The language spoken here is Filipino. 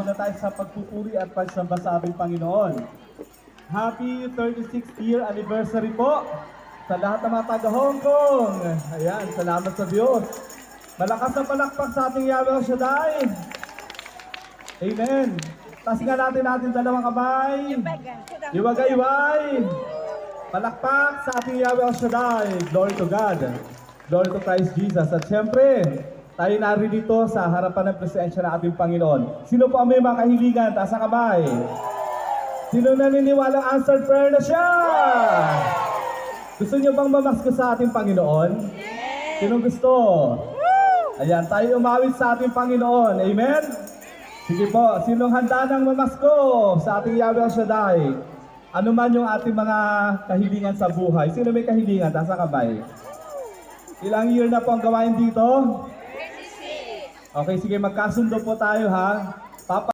na tayo sa pagpupuri at pagsamba sa ating Panginoon. Happy 36th year anniversary po sa lahat ng mga taga Hong Kong. Ayan, salamat sa Diyos. Malakas na palakpak sa ating Yahweh El Shaddai. Amen. Taas nga natin dalawang kamay. Iwagayway. Palakpak sa ating Yahweh El Shaddai. Glory to God. Glory to Christ Jesus. At syempre, tayo narito sa harapan ng presensya ng ating Panginoon. Sino po ang may mga kahilingan? Taas ang kamay. Sino naniniwalang answered prayer na siya? Gusto niyo bang mamasko sa ating Panginoon? Sino gusto? Ayan, tayo umawit sa ating Panginoon. Amen? Sige po, sinong handa ng mamasko sa ating Yahweh El Shaddai? Ano man yung ating mga kahilingan sa buhay? Sino may kahilingan? Taas ang kamay. Ilang year na po ang gawain dito? Okay, sige, magkasundo po tayo ha.